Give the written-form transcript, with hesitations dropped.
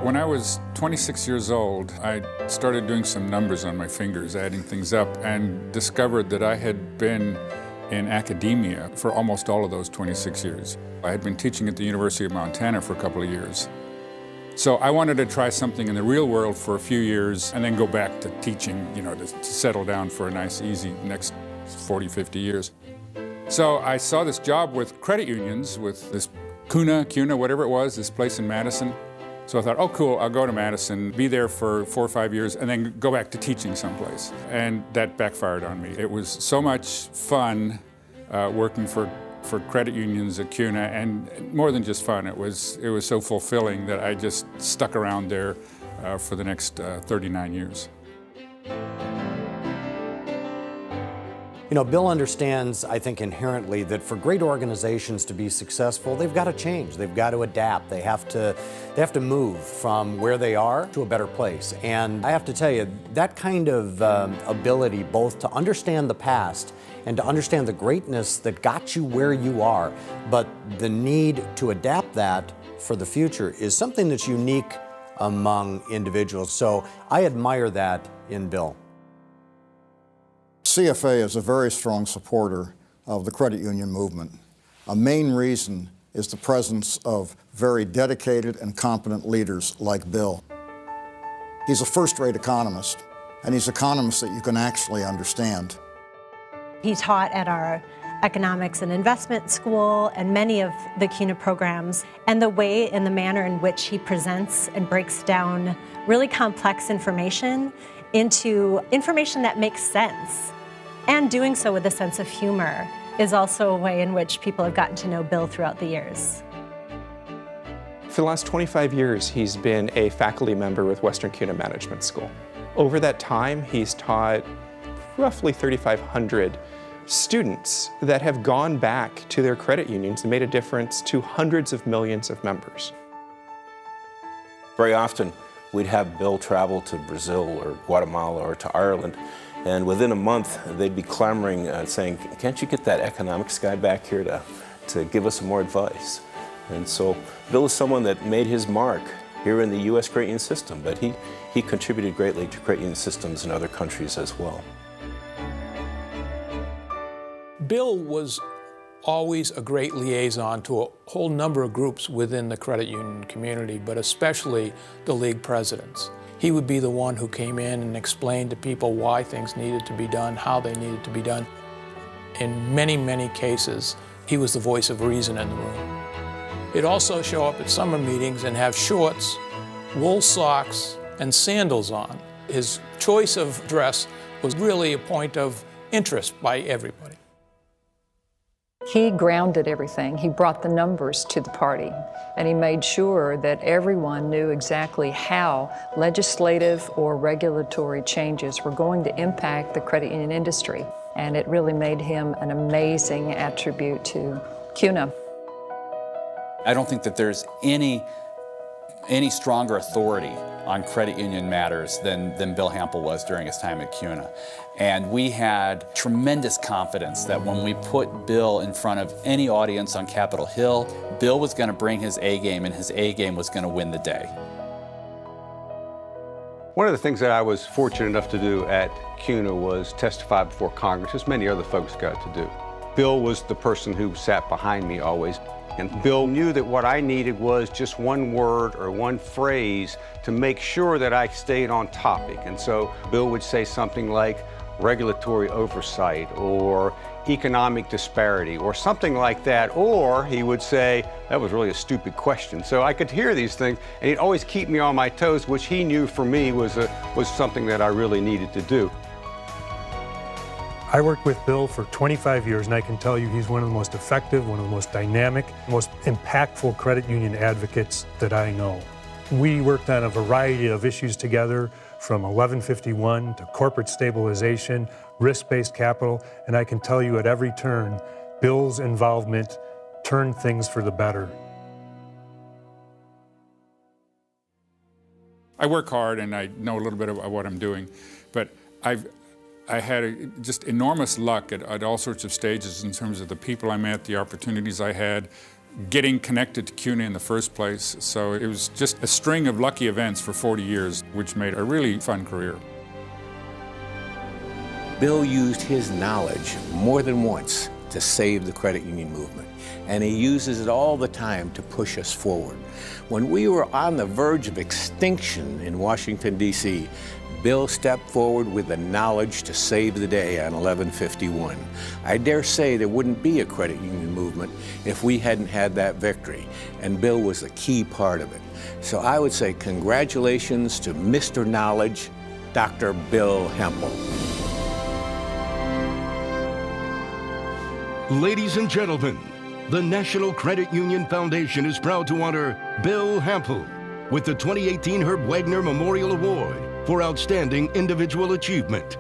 When I was 26 years old, I started doing some numbers on my fingers, adding things up, and discovered that I had been in academia for almost all of those 26 years. I had been teaching at the University of Montana for a couple of years. So I wanted to try something in the real world for a few years and then go back to teaching, to settle down for a nice, easy next 40, 50 years. So I saw this job with credit unions, with this CUNA, whatever it was, this place in Madison. So I thought, oh cool, I'll go to Madison, be there for 4 or 5 years, and then go back to teaching someplace. And that backfired on me. It was so much fun working for credit unions at CUNA, and more than just fun, it was so fulfilling that I just stuck around there for the next 39 years. Bill understands, I think, inherently that for great organizations to be successful, they've got to change, they've got to adapt, they have to move from where they are to a better place. And I have to tell you, that kind of ability both to understand the past and to understand the greatness that got you where you are, but the need to adapt that for the future is something that's unique among individuals. So I admire that in Bill. CFA is a very strong supporter of the credit union movement. A main reason is the presence of very dedicated and competent leaders like Bill. He's a first-rate economist, and he's an economist that you can actually understand. He taught at our economics and investment school and many of the CUNA programs, and the way and the manner in which he presents and breaks down really complex information into information that makes sense. And doing so with a sense of humor is also a way in which people have gotten to know Bill throughout the years. For the last 25 years, he's been a faculty member with Western CUNA Management School. Over that time, he's taught roughly 3,500 students that have gone back to their credit unions and made a difference to hundreds of millions of members. Very often, we'd have Bill travel to Brazil or Guatemala or to Ireland, and within a month, they'd be clamoring, saying, can't you get that economics guy back here to give us some more advice? And so Bill is someone that made his mark here in the U.S. credit union system, but he contributed greatly to credit union systems in other countries as well. Bill was always a great liaison to a whole number of groups within the credit union community, but especially the league presidents. He would be the one who came in and explained to people why things needed to be done, how they needed to be done. In many, many cases, he was the voice of reason in the room. He'd also show up at summer meetings and have shorts, wool socks, and sandals on. His choice of dress was really a point of interest by everybody. He grounded everything. He brought the numbers to the party, and he made sure that everyone knew exactly how legislative or regulatory changes were going to impact the credit union industry. And it really made him an amazing attribute to CUNA. I don't think that there's any stronger authority on credit union matters than Bill Hampel was during his time at CUNA. And we had tremendous confidence that when we put Bill in front of any audience on Capitol Hill, Bill was going to bring his A game, and his A game was going to win the day. One of the things that I was fortunate enough to do at CUNA was testify before Congress, as many other folks got to do. Bill was the person who sat behind me always. And Bill knew that what I needed was just one word or one phrase to make sure that I stayed on topic. And so Bill would say something like regulatory oversight or economic disparity or something like that, or he would say, that was really a stupid question. So I could hear these things, and he'd always keep me on my toes, which he knew for me was something that I really needed to do. I worked with Bill for 25 years, and I can tell you he's one of the most effective, one of the most dynamic, most impactful credit union advocates that I know. We worked on a variety of issues together, from 1151 to corporate stabilization, risk-based capital, and I can tell you at every turn, Bill's involvement turned things for the better. I work hard and I know a little bit about what I'm doing, but I had just enormous luck at all sorts of stages in terms of the people I met, the opportunities I had, getting connected to CUNA in the first place. So it was just a string of lucky events for 40 years, which made a really fun career. Bill used his knowledge more than once to save the credit union movement, and he uses it all the time to push us forward. When we were on the verge of extinction in Washington, D.C., Bill stepped forward with the knowledge to save the day on 1151. I dare say there wouldn't be a credit union movement if we hadn't had that victory, and Bill was a key part of it. So I would say congratulations to Mr. Knowledge, Dr. Bill Hampel. Ladies and gentlemen, the National Credit Union Foundation is proud to honor Bill Hampel with the 2018 Herb Wegner Memorial Award for Outstanding Individual Achievement.